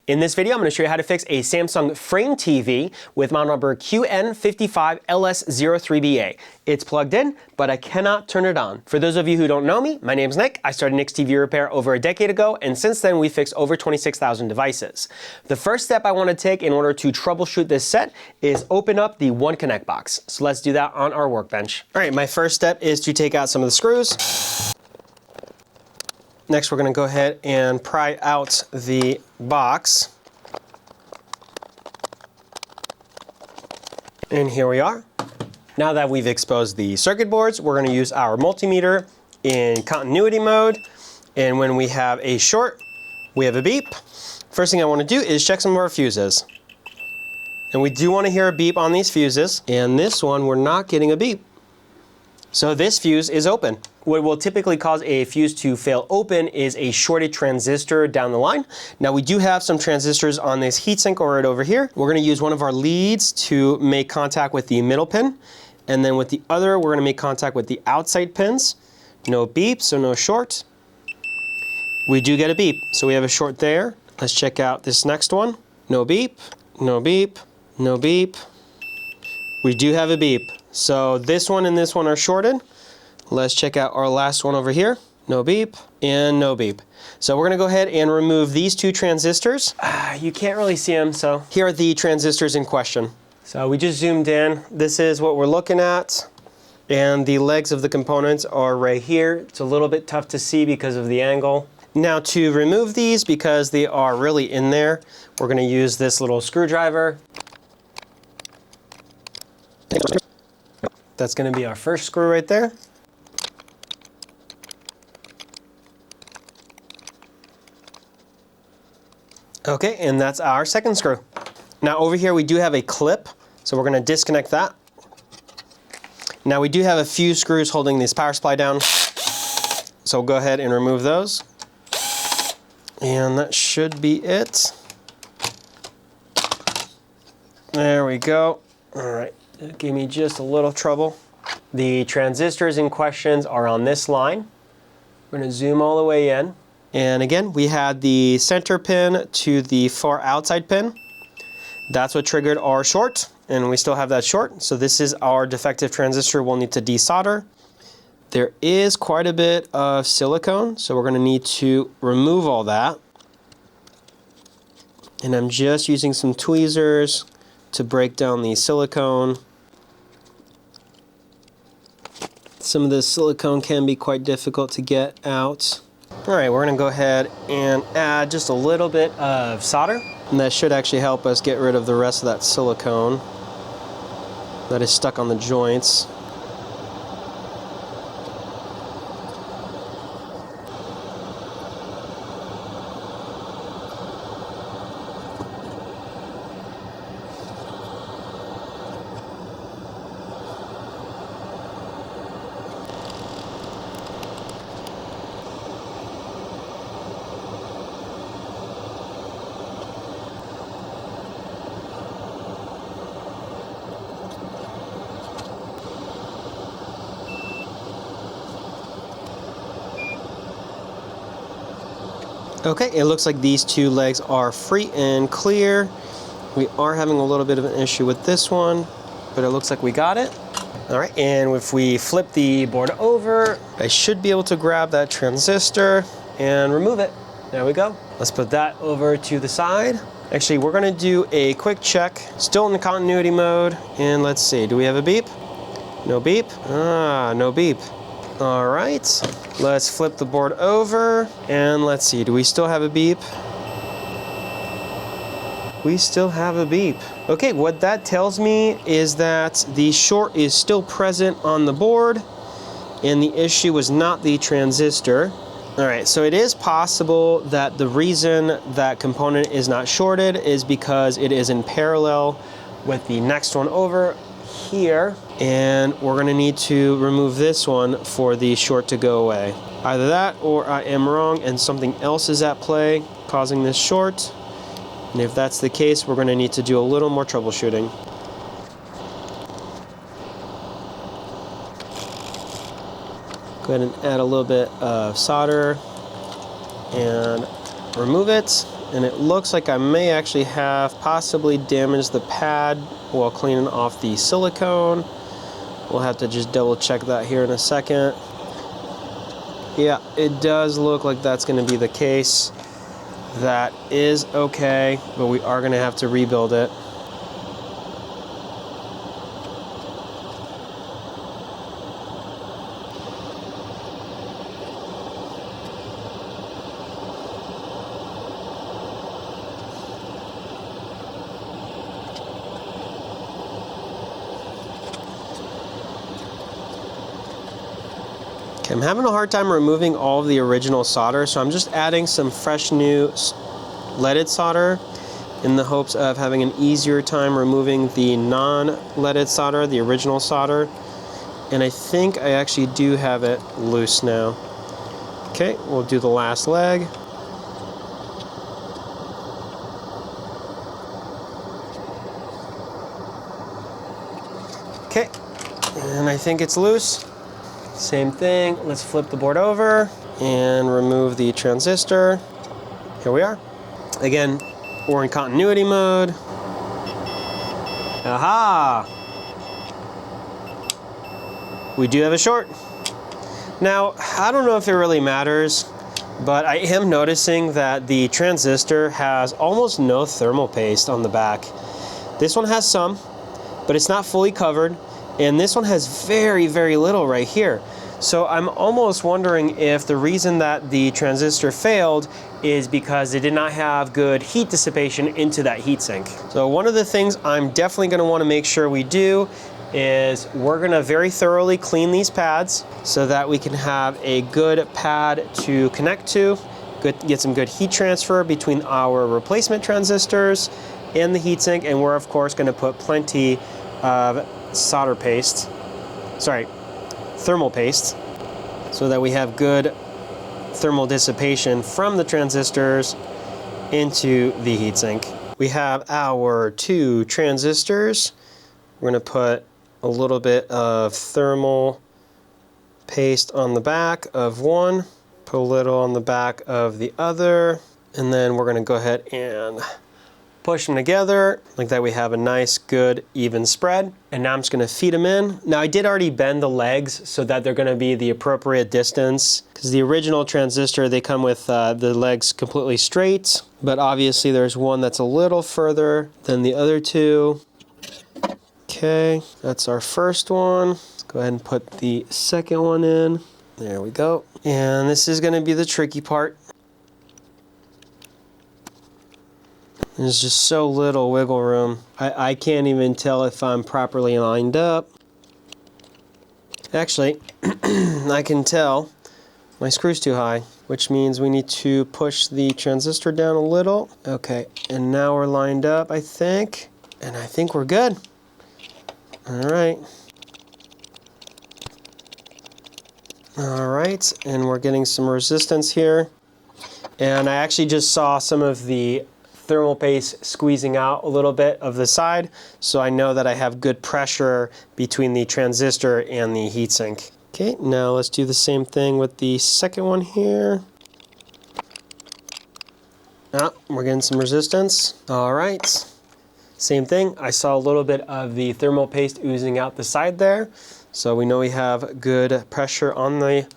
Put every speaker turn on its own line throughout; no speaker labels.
In this video, I'm going to show you how to fix a Samsung frame TV with model number QN55LS03BA. It's plugged in, but I cannot turn it on. For those of you who don't know me, my name's Nick. I started Nick's TV Repair over a decade ago, and since then we fixed over 26,000 devices. The first step I want to take in order to troubleshoot this set is open up the One Connect box. So let's do that on our workbench. All right, my first step is to take out some of the screws. Next, we're going to go ahead and pry out the box. And here we are. Now that we've exposed the circuit boards, we're going to use our multimeter in continuity mode. And when we have a short, we have a beep. First thing I want to do is check some of our fuses. And we do want to hear a beep on these fuses. And this one, we're not getting a beep. So this fuse is open. What will typically cause a fuse to fail open is a shorted transistor down the line. Now we do have some transistors on this heatsink right over here. We're going to use one of our leads to make contact with the middle pin. And then with the other, we're going to make contact with the outside pins. No beep, so no short. We do get a beep, so we have a short there. Let's check out this next one. No beep, no beep, no beep. We do have a beep. So this one and this one are shorted. Let's check out our last one over here. No beep and no beep. So we're going to go ahead and remove these two transistors. You can't really see them, so here are the transistors in question. So we just zoomed in. This is what we're looking at. And the legs of the components are right here. It's a little bit tough to see because of the angle. Now to remove these, because they are really in there, we're going to use this little screwdriver. That's going to be our first screw right there. Okay, and that's our second screw. Now over here we do have a clip, so we're going to disconnect that. Now we do have a few screws holding this power supply down, so we'll go ahead and remove those. And that should be it. There we go. All right. It gave me just a little trouble. The transistors in questions are on this line. We're going to zoom all the way in. And again, we had the center pin to the far outside pin. That's what triggered our short, and we still have that short. So this is our defective transistor we'll need to desolder. There is quite a bit of silicone, so we're going to need to remove all that. And I'm just using some tweezers to break down the silicone. Some of the silicone can be quite difficult to get out. All right, we're going to go ahead and add just a little bit of solder. And that should actually help us get rid of the rest of that silicone that is stuck on the joints. Okay, it looks like these two legs are free and clear. We are having a little bit of an issue with this one, but it looks like we got it. All right, and if we flip the board over, I should be able to grab that transistor and remove it. There we go. Let's put that over to the side. Actually, we're gonna do a quick check. Still in the continuity mode, and let's see, do we have a beep? No beep? No beep. All right, let's flip the board over, and let's see, do we still have a beep? We still have a beep. Okay, what that tells me is that the short is still present on the board, and the issue was not the transistor. All right, so it is possible that the reason that component is not shorted is because it is in parallel with the next one over here, and we're going to need to remove this one for the short to go away. Either that or I am wrong and something else is at play causing this short, and if that's the case, we're going to need to do a little more troubleshooting. Go ahead and add a little bit of solder and remove it. and it looks like I may actually have possibly damaged the pad while cleaning off the silicone. We'll have to just double check that here in a second. Yeah, it does look like that's going to be the case. That is okay, but we are going to have to rebuild it. I'm having a hard time removing all of the original solder, so I'm just adding some fresh new leaded solder in the hopes of having an easier time removing the non-leaded solder, the original solder. And I think I actually do have it loose now. Okay, we'll do the last leg. Okay, and I think it's loose. Same thing, let's flip the board over and remove the transistor. Here we are. Again, we're in continuity mode. Aha! We do have a short. Now, I don't know if it really matters, but I am noticing that the transistor has almost no thermal paste on the back. This one has some, but it's not fully covered. And this one has very, very little right here. So I'm almost wondering if the reason that the transistor failed is because it did not have good heat dissipation into that heatsink. So one of the things I'm definitely going to want to make sure we do is we're going to very thoroughly clean these pads so that we can have a good pad to connect to, get some good heat transfer between our replacement transistors and the heatsink, and we're of course going to put plenty of solder paste, thermal paste, so that we have good thermal dissipation from the transistors into the heatsink. We have our two transistors. We're going to put a little bit of thermal paste on the back of one, put a little on the back of the other, and then we're going to go ahead and push them together like that. We have a nice, good, even spread. And now I'm just going to feed them in. Now I did already bend the legs so that they're going to be the appropriate distance, because the original transistor, they come with the legs completely straight, but obviously there's one that's a little further than the other two. Okay, that's our first one. Let's go ahead and put the second one in. There we go. And this is going to be the tricky part. There's just so little wiggle room. I can't even tell if I'm properly lined up. Actually, I can tell my screw's too high, which means we need to push the transistor down a little. Okay, and now we're lined up, I think. And I think we're good. All right. All right, and we're getting some resistance here. And I actually just saw some of the thermal paste squeezing out a little bit of the side, so I know that I have good pressure between the transistor and the heatsink. Okay, now let's do the same thing with the second one here. We're getting some resistance. All right, same thing. I saw a little bit of the thermal paste oozing out the side there, so we know we have good pressure on the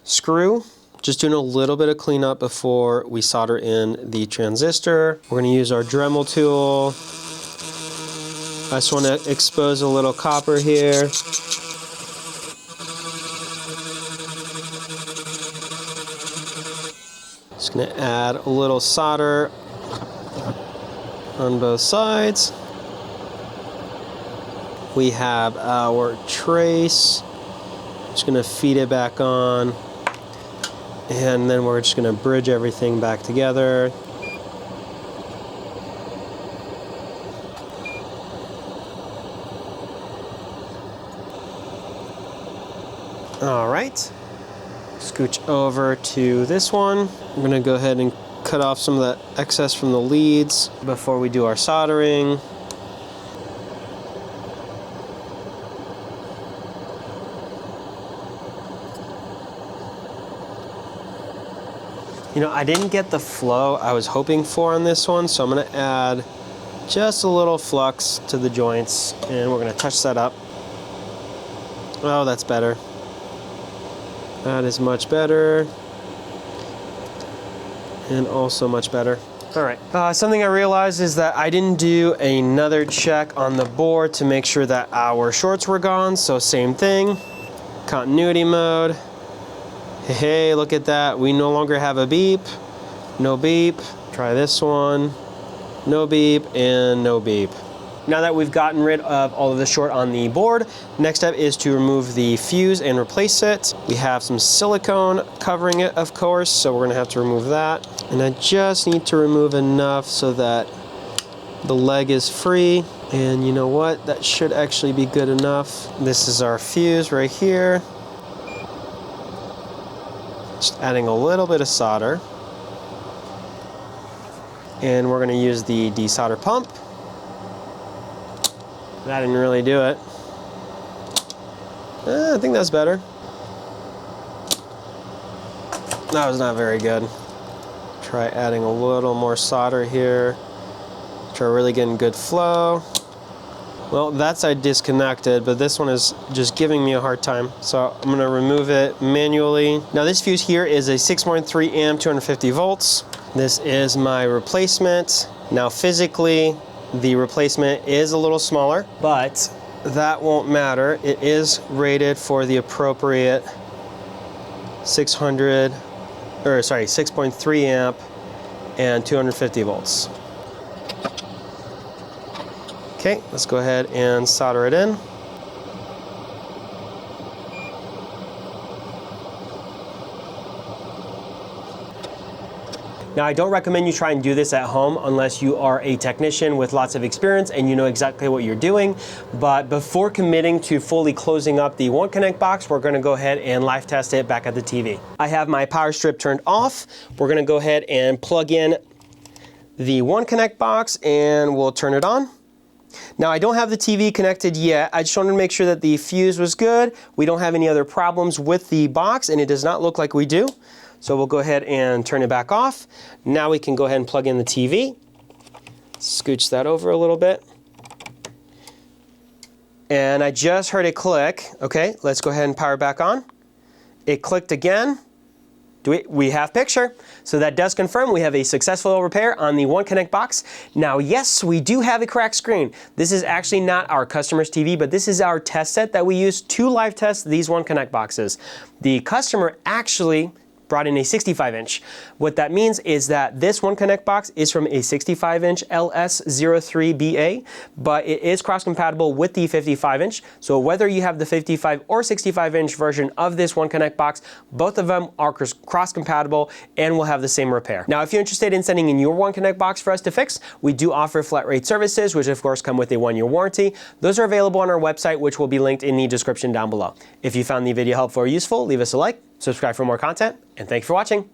screw. Just doing a little bit of cleanup before we solder in the transistor. We're going to use our Dremel tool. I just want to expose a little copper here. Just going to add a little solder on both sides. We have our trace. Just going to feed it back on. And then we're just going to bridge everything back together. All right, scooch over to this one. I'm going to go ahead and cut off some of that excess from the leads before we do our soldering. You know, I didn't get the flow I was hoping for on this one, so I'm gonna add just a little flux to the joints, and we're gonna touch that up. Oh, that's better. That is much better. And also much better. All right, something I realized is that I didn't do another check on the board to make sure that our shorts were gone, so same thing, continuity mode. Hey, look at that. We no longer have a beep. No beep. Try this one. No beep and no beep. Now that we've gotten rid of all of the short on the board, next step is to remove the fuse and replace it. We have some silicone covering it, of course, so we're gonna have to remove that. And I just need to remove enough so that the leg is free. And you know what? That should actually be good enough. This is our fuse right here. Just adding a little bit of solder. And we're gonna use the desolder pump. That didn't really do it. I think that's better. That was not very good. Try adding a little more solder here. Try really getting good flow. Well, that's I disconnected, but this one is just giving me a hard time. So I'm gonna remove it manually. Now this fuse here is a 6.3 amp, 250 volts. This is my replacement. Now physically, the replacement is a little smaller, but that won't matter. It is rated for the appropriate 6.3 amp and 250 volts. Okay, let's go ahead and solder it in. Now, I don't recommend you try and do this at home unless you are a technician with lots of experience and you know exactly what you're doing. But before committing to fully closing up the One Connect box, we're gonna go ahead and live test it back at the TV. I have my power strip turned off. We're gonna go ahead and plug in the One Connect box and we'll turn it on. Now, I don't have the TV connected yet. I just wanted to make sure that the fuse was good. We don't have any other problems with the box, and it does not look like we do. So we'll go ahead and turn it back off. Now we can go ahead and plug in the TV. Scooch that over a little bit. And I just heard it click. Okay, let's go ahead and power back on. It clicked again. We have picture. So that does confirm we have a successful repair on the One Connect box. Now, yes, we do have a cracked screen. This is actually not our customer's TV, but this is our test set that we use to live test these One Connect boxes. The customer actually brought in a 65-inch. What that means is that this One Connect box is from a 65-inch LS03BA, but it is cross-compatible with the 55-inch. So whether you have the 55 or 65-inch version of this One Connect box, both of them are cross-compatible and will have the same repair. Now, if you're interested in sending in your One Connect box for us to fix, we do offer flat rate services, which of course come with a 1-year warranty. Those are available on our website, which will be linked in the description down below. If you found the video helpful or useful, leave us a like, subscribe for more content, and thank you for watching.